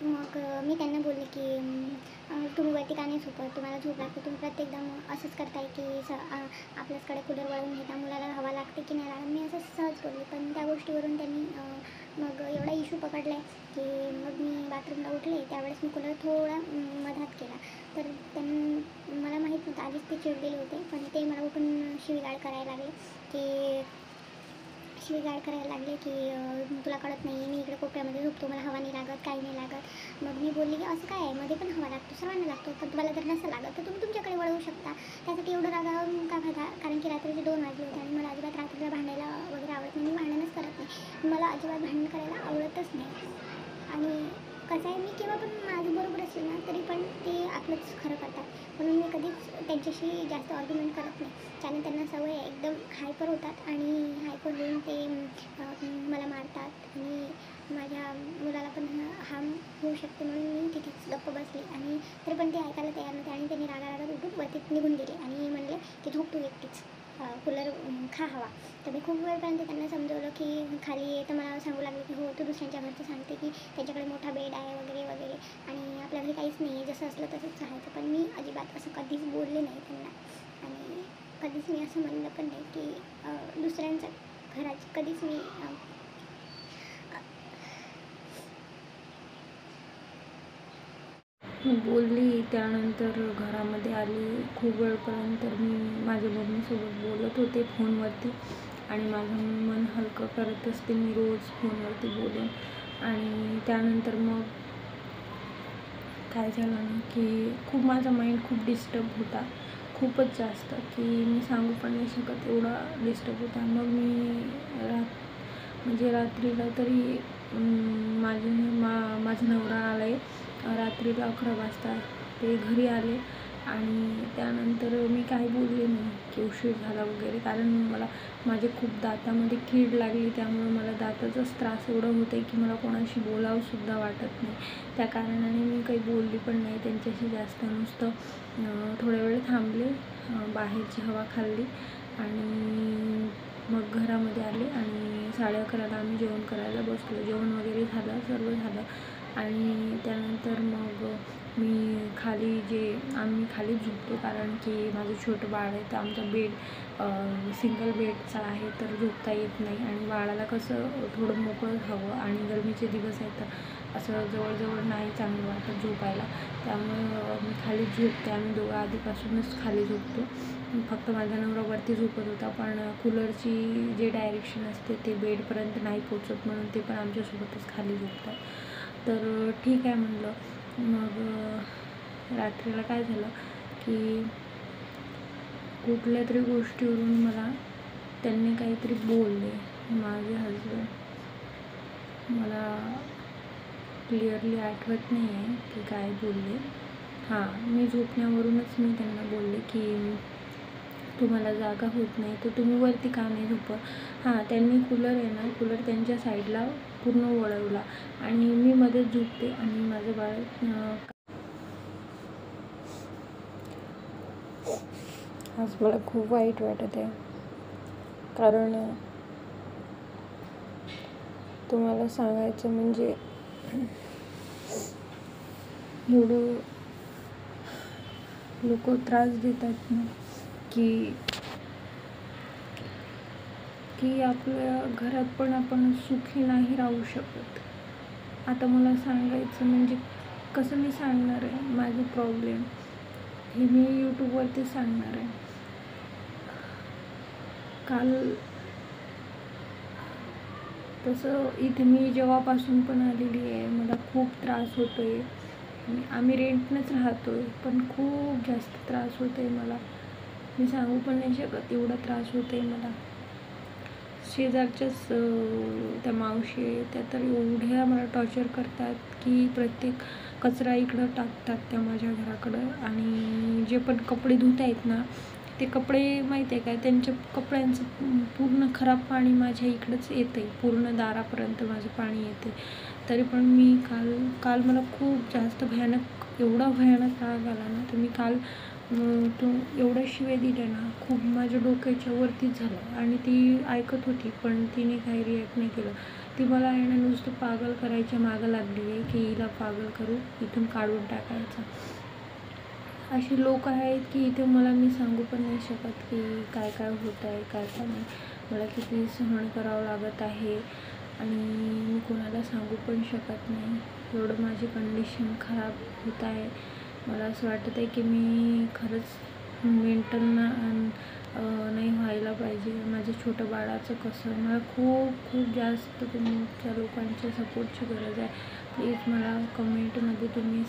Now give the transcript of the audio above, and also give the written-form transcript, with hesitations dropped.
मग मी त्यांना बोलले की तुम्ही वरती का नाही झोपत, तुम्हाला झोप लागते, तुम्ही प्रत्येकदा असंच करताय की आपल्याचकडे कूलर वळून घेता, मुलाला हवा लागते की नाही लागत. मी असं सहज बोलले, पण त्या गोष्टीवरून त्यांनी मग एवढा इश्यू पकडला आहे की मग मी बाथरूमला उठले त्यावेळेस मी कूलर थोडा मधात केला. तर मला माहीत नव्हतं, आधीच ते चिडलेले होते, पण ते मला उठून शिवीगाळ करायला लागले की की तुला कळत नाही, मी इकडे कोपऱ्यामध्ये झोपतो, मला हवा नाही लागत, काही नाही लागत. मग मी बोलली की असं काय आहे, मध्ये पण हवा लागतो, सर्वांना लागतो, पण तुम्हाला जर नसेल लागत तर तुम्ही तुमच्याकडे वळवू शकता. त्यासाठी एवढं रागावून का फायदा? कारण की रात्रीचे 2 वाजले होते आणि मला अजिबात रात्रीला भांडायला वगैरे आवडत नाही, मी भांडणच करत नाही, मला अजिबात भांडण करायला आवडतच नाही. आणि कसं आहे, मी केव्हा पण माझं बरोबर असलं ना तरी पण ते आपलंच खरं करतात, म्हणून मी कधीच त्यांच्याशी जास्त आर्ग्युमेंट करत नाही. कारण त्यांना सवय आहे, एकदम हायपर होतात आणि हायपर होऊन ते मला मारतात आणि माझ्या मुलाला पण हार्म होऊ शकते, म्हणून मी तिथेच गप्प बसले. आणि तरी पण ते ऐकायला तयार नव्हते आणि त्यांनी रागारागात उठून वरती निघून गेले आणि म्हणले की झोप तू एकटीच, कूलर खा हवा. तर मी खूप वेळपर्यंत त्यांना समजवलं की खाली ये, तर मला सांगू लागले की हो तू दुसऱ्यांच्या घरचं सांगते की त्यांच्याकडे मोठा बेड आहे वगैरे वगैरे आणि आपल्या घरी काहीच नाही आहे, जसं असलं तसंच राहायचं. पण मी अजिबात असं कधीच बोलले नाही त्यांना आणि कधीच मी असं म्हणलं पण नाही की दुसऱ्यांच्या घराची कधीच मी मी बोलली. त्यानंतर घरामध्ये आली. खूप वेळपर्यंत मी माझ्या मम्मीसोबत बोलत होते फोनवरती आणि माझं मन हलकं करत असते मी रोज फोनवरती बोलून. आणि त्यानंतर मग काय झालं ना की खूप माझा माइंड खूप डिस्टर्ब होता, खूपच जास्त, की मी सांगू पण नाही शकत एवढा डिस्टर्ब होता. मग मी म्हणजे रात्रीला तरी माझा नवरा आला आहे रात्रीला 11 वाजता. ते घरी आले आणि त्यानंतर मी काही बोलले नाही की उशीर झाला वगैरे, कारण माझे खूप दातामध्ये कीड लागली, त्यामुळे मला दाताचाच त्रास एवढा होता आहे की मला कोणाशी बोलावंसुद्धा वाटत नाही. त्या कारणाने मी काही बोलली पण नाही त्यांच्याशी जास्त. नुसतं थोड्या वेळ थांबले, बाहेरची हवा खाल्ली आणि मग घरामध्ये आले आणि 11:30ला आम्ही जेवण करायला बसलो. जेवण वगैरे झालं, सर्व झालं आणि त्यानंतर मग आम्ही खाली झोपतो, कारण की माझं छोटं बाळ आहे, तर आमचा बेड सिंगल बेडचा आहे, तर झोपता येत नाही आणि बाळाला कसं थोडं मोकळं हवं आणि गरमीचे दिवस आहेत तर असं जवळजवळ नाही चांगलं वाटत झोपायला, त्यामुळे मी खाली झोपते. आम्ही दोघं आधीपासूनच खाली झोपतो. फक्त माझा नवरा वरती झोपत होता, पण कूलरची जे डायरेक्शन असते ते बेडपर्यंत नाही पोचत, म्हणून ते पण आमच्यासोबतच खाली झोपतात. तर ठीक आहे म्हणलं. मग रात्रीला काय झालं की कुठल्या तरी गोष्टीवरून मला त्यांनी काहीतरी बोलले, माझे हजबंड. मला क्लिअरली आठवत नाही आहे की काय बोलले. मी झोपण्यावरूनच मी त्यांना बोलले की तुम्हाला जागा होत नाही तर तुम्ही वरती का नाही झोपत. त्यांनी कूलर आहे ना, कूलर त्यांच्या साईडला पूर्ण वळवला आणि मी मध्येच झोपते आणि माझं बाळ आज मला खूप वाईट वाटत आहे, कारण तुम्हाला सांगायचं म्हणजे एवढं लोक त्रास देतात ना की आपल्या घरात पण आपण सुखी नाही राहू शकत. आता मला सांगायचं म्हणजे कसं मी सांगणार आहे माझे प्रॉब्लेम, हे मी यूट्यूबवरती सांगणार आहे. काल तसं इथे मी जेव्हापासून पण आलेली आहे मला खूप त्रास होतो आहे. आम्ही रेंटनंच राहतो आहे, पण खूप जास्त त्रास होतो आहे मला. मी सांगू पण नाही शकत एवढा त्रास होतो आहे मला. शेजारच्याच त्या मावशी त्या तर एवढ्या मला टॉर्चर करतात की प्रत्येक कचरा इकडं टाकतात त्या माझ्या घराकडं. आणि जे पण कपडे धुत आहेत ना, ते कपडे माहिती आहे काय, त्यांच्या कपड्यांचं पूर्ण खराब पाणी माझ्या इकडंच येतं आहे, पूर्ण दारापर्यंत माझं पाणी येते. तरी पण मी काल मला खूप जास्त एवढा भयानक राग आला ना, तर मी काल तो एवढ्या शिव्या दिल्या ना, खूप माझ्या डोक्याच्या वरतीच झालं आणि ती ऐकत होती पण तिने काही रिॲक्ट नाही केलं. ती मला आहे ना नुसतं पागल करायच्या मागं लागली आहे की हिला पागल करू, इथून काढून टाकायचं. असे लोक आहेत की इथे मला मी सांगू पण नाही शकत की काय काय होत आहे, काय काय नाही. मला किती सहन करावं लागत आहे आणि मी कोणाला सांगू पण शकत नाही. एवढं माझी कंडिशन खराब होत आहे. मला असं वाटत आहे की मी खरंच मेंटल नाही व्हायला पाहिजे. माझ्या छोटं बाळाचं कसं, मला खूप खूप जास्त तुमच्या लोकांच्या सपोर्टची गरज आहे. प्लीज मला कमेंटमध्ये तुम्ही